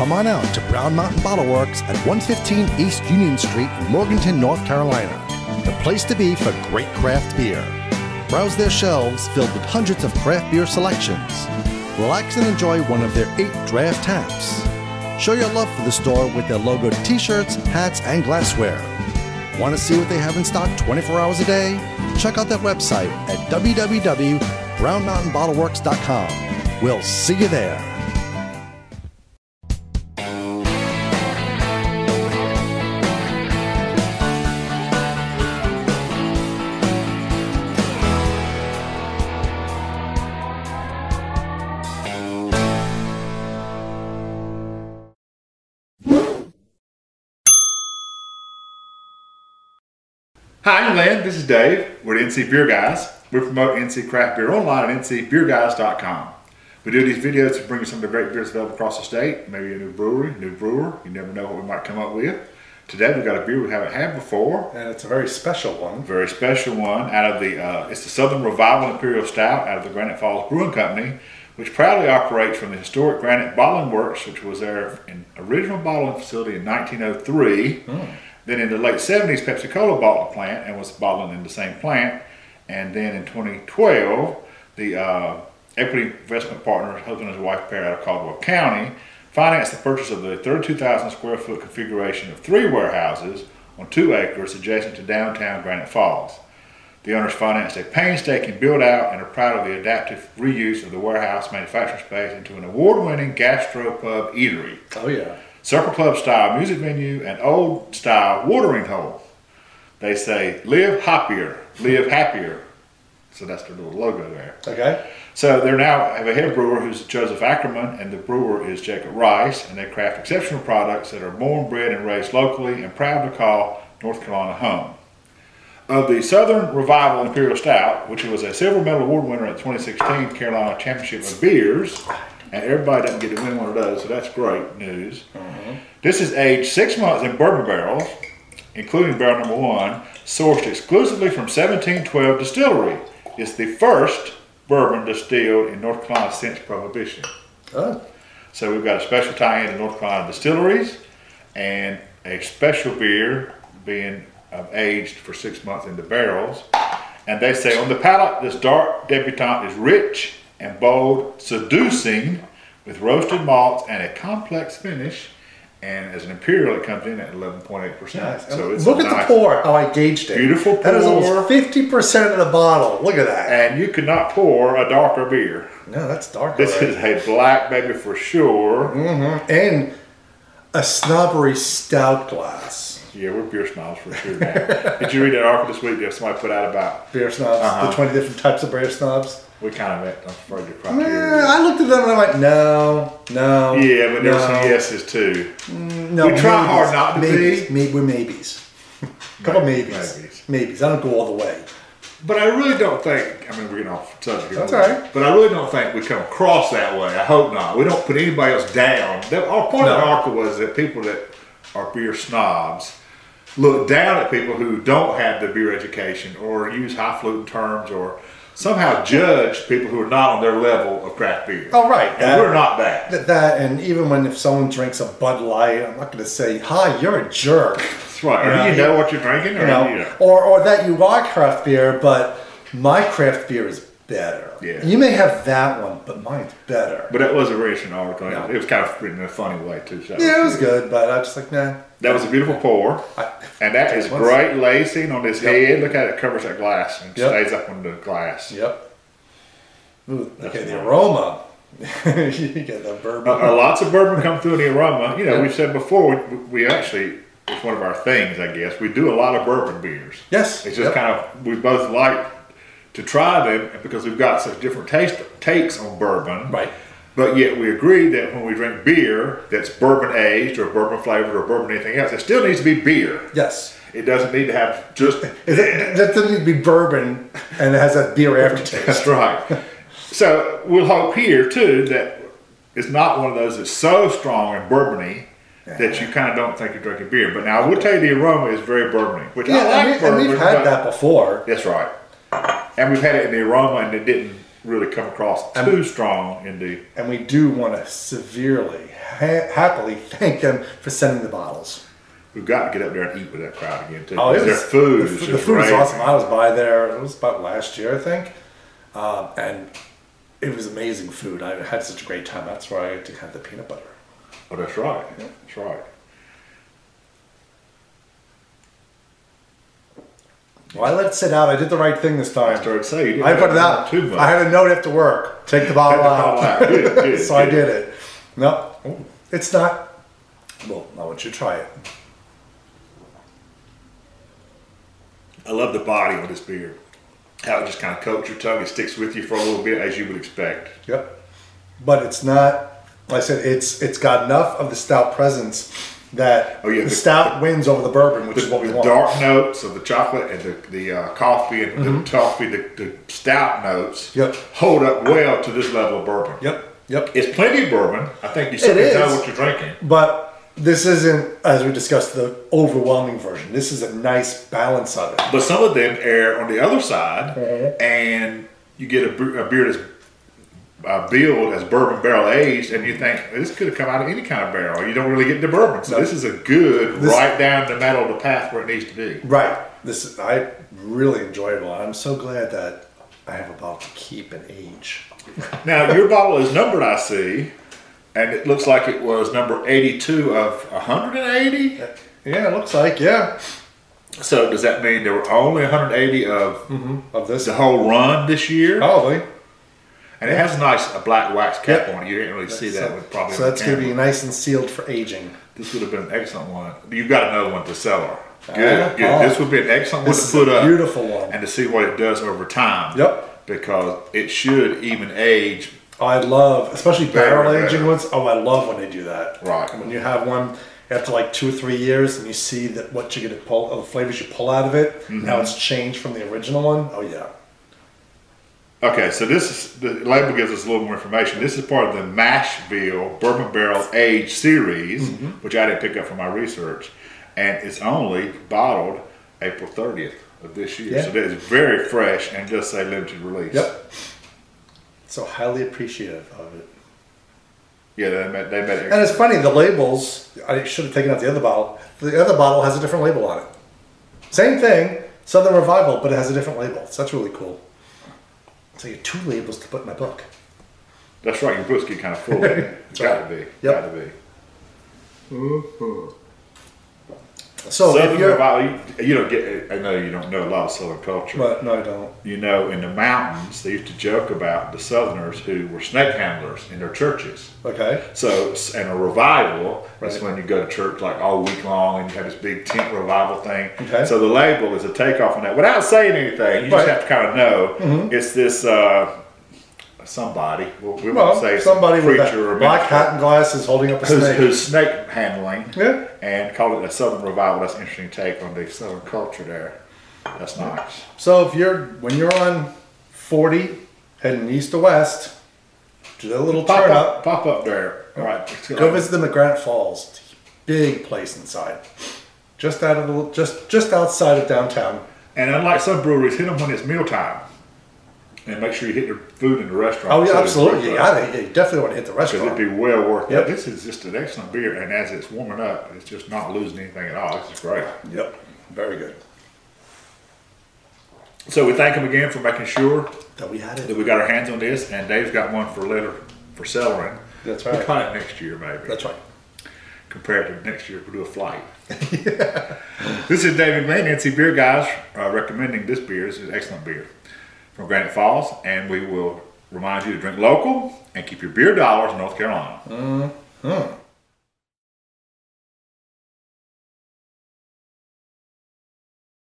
come on out to Brown Mountain Bottle Works at 115 East Union Street in Morganton, North Carolina. The place to be for great craft beer. Browse their shelves filled with hundreds of craft beer selections. Relax and enjoy one of their 8 draft taps. Show your love for the store with their logoed t-shirts, hats, and glassware. Want to see what they have in stock 24 hours a day? Check out their website at www.brownmountainbottleworks.com. We'll see you there. Hi, I'm Lynn. This is Dave. We're the NC Beer Guys. We promote NC Craft Beer online at ncbeerguys.com. We do these videos to bring you some of the great beers available across the state. Maybe a new brewery, new brewer. You never know what we might come up with. Today we've got a beer we haven't had before. And it's a very special one. Very special one. Out of the, it's the Southern Revival Imperial Stout out of the Granite Falls Brewing Company, which proudly operates from the historic Granite Bottling Works, which was their original bottling facility in 1903. Then in the late 70s, Pepsi-Cola bought the plant and was bottling in the same plant. And then in 2012, the equity investment partners, husband and his wife pair out of Caldwell County, financed the purchase of the 32,000 square foot configuration of 3 warehouses on 2 acres adjacent to downtown Granite Falls. The owners financed a painstaking build out and are proud of the adaptive reuse of the warehouse manufacturing space into an award-winning gastropub eatery. Oh yeah. Supper club style music venue and old style watering hole. They say, live hoppier, live happier. So that's their little logo there. Okay. So they now have a head brewer who's Joseph Ackerman, and the brewer is Jacob Rice, and they craft exceptional products that are born, bred, and raised locally and proud to call North Carolina home. Of the Southern Revival Imperial Stout, which was a silver medal award winner at the 2016 Carolina Championship of Beers, and everybody doesn't get to win one of those, so that's great news. This is aged 6 months in bourbon barrels, including barrel number 1, sourced exclusively from 1712 Distillery. It's the first bourbon distilled in North Carolina since Prohibition. Oh. So we've got a special tie-in to North Carolina distilleries and a special beer being aged for 6 months in the barrels. And they say on the palate, this dark debutante is rich and bold, seducing, with roasted malts and a complex finish. And as an imperial, it comes in at 11.8%. Nice. So it's look at the pour, how I gauged it. Beautiful pour. That is almost 50% of the bottle. Look at that. And you could not pour a darker beer. No, that's dark. This is a black baby for sure. And a snobbery stout glass. Yeah, we're beer snobs for sure, man. Did you read that article this week that somebody put out about beer snobs? The 20 different types of beer snobs? We kind of met, I'm afraid, the criteria. I looked at them and I went, no. Yeah, but there were some yeses too. No, we try hard not to be. be. We're maybes. A couple maybes. Maybes. I don't go all the way. But I really don't think, I mean, we're getting off subject here. That's all right. But I really don't think we come across that way. I hope not. We don't put anybody else down. Our point of the article was that people that are beer snobs look down at people who don't have the beer education or use highfalutin terms or somehow judge people who are not on their level of craft beer. Oh, right. And we're not that. That, and even when if someone drinks a Bud Light, I'm not going to say, hi, you're a jerk. That's right. Or you know what you're drinking? Or that you like craft beer, but my craft beer is better. Yeah. You may have that one, but mine's better. But it was a very interesting article. No. It was kind of written in a funny way, too. So yeah, it was good, but I was just like, nah. That was a beautiful pour. And that is great lacing on this head. Look at it, covers that glass and stays up on the glass. Yep. Ooh, okay, the aroma. You get the bourbon. Lots of bourbon come through in the aroma. You know, we've said before, we actually, it's one of our things, I guess. We do a lot of bourbon beers. Yes. It's just kind of, we both like to try them because we've got such different takes on bourbon. Right. But yet we agree that when we drink beer that's bourbon aged or bourbon flavored or bourbon anything else, it still needs to be beer. Yes. It doesn't need to have just... That doesn't need to be bourbon and it has that beer aftertaste. That's right. So we'll hope here too that it's not one of those that's so strong and bourbony that you kind of don't think you're drinking beer. But now I will tell you the aroma is very bourbony, which I like bourbon. And we've had that before. That's right. And we've had it in the aroma and it didn't really come across too strong in the. And we do want to severely, happily thank them for sending the bottles. We've got to get up there and eat with that crowd again too. Oh, Their food the food is awesome. I was by there. It was about last year, I think, and it was amazing food. I had such a great time. That's where I had the peanut butter. Oh, that's right. Yeah. That's right. Well, I let it sit out. I did the right thing this time. I started saying I put it out. Too much. I had a note after work. Take the bottle out. Good, so I did it. No, it's not. Well, I want you to try it. I love the body on this beer. How it just kind of coats your tongue. It sticks with you for a little bit, as you would expect. Yep. But it's not. Like I said, it's got enough of the stout presence that the stout wins over the bourbon, which is what we want. The dark notes of the chocolate and the coffee and the toffee, the stout notes hold up well to this level of bourbon. Yep. It's plenty of bourbon. I think you certainly know what you're drinking. But this isn't, as we discussed, the overwhelming version. This is a nice balance of it. But some of them err on the other side, and you get a beer that's billed as bourbon barrel aged, and you think this could have come out of any kind of barrel. You don't really get the bourbon, so this is a good right down the middle of the path where it needs to be. Right. I really enjoyed it. I'm so glad that I have a bottle to keep and age. Now your bottle is numbered, I see, and it looks like it was number 82 of 180. Yeah, it looks like So does that mean there were only 180 of this the whole run this year? Probably. And it has a black wax cap on it. You didn't really see that with probably. So that's going to be nice and sealed for aging. This would have been an excellent one. You've got another one to cellar. Good. This would be an excellent one to put up. Beautiful one. And to see what it does over time. Yep. Because it should even age. Oh, I love, especially barrel aging ones. Oh, I love when they do that. Right. When you have one after like 2 or 3 years, and you see that what you're going to pull, the flavors you pull out of it, how it's changed from the original one. Oh yeah. Okay, so the label gives us a little more information. This is part of the Mashville Bourbon Barrel Age series, which I didn't pick up from my research, and it's only bottled April 30th of this year. So that is very fresh and just say limited release. Yep. So highly appreciative of it. Yeah, they made it. And it's funny, the labels, I should have taken out the other bottle. The other bottle has a different label on it. Same thing, Southern Revival, but it has a different label. So that's really cool. So you have 2 labels to put in my book. That's right, your books get kind of full. It's got to be. Got to be. So Southern if you're, Revival, you don't get. I know you don't know a lot of Southern culture. But no, I don't. You know, in the mountains, they used to joke about the Southerners who were snake handlers in their churches. Okay. So, and a revival is when you go to church like all week long and you have this big tent revival thing. Okay. So the label is a takeoff on that. Without saying anything, you just have to kind of know it's this somebody. We won't say somebody with a black hat and glasses holding up a snake. Who's snake handling. Yeah. And call it a Southern Revival. That's an interesting take on the Southern culture there. That's nice. So when you're on 40 heading east to west, do that little turn up. Pop up there. All right. Go visit them at Granite Falls. Big place inside. Just outside of downtown. And unlike some breweries, hit them when it's mealtime. And make sure you hit your food in the restaurant. Oh, yeah, absolutely. You definitely want to hit the restaurant. Because it'd be well worth it. This is just an excellent beer. And as it's warming up, it's just not losing anything at all. This is great. Yep. Very good. So we thank him again for making sure that we had it. That we got our hands on this. And Dave's got one for cellaring. That's right. We'll try it next year, maybe. That's right. Compared to next year, we'll do a flight. This is David May, NC Beer Guys, recommending this beer. This is an excellent beer from Granite Falls, and we will remind you to drink local and keep your beer dollars in North Carolina.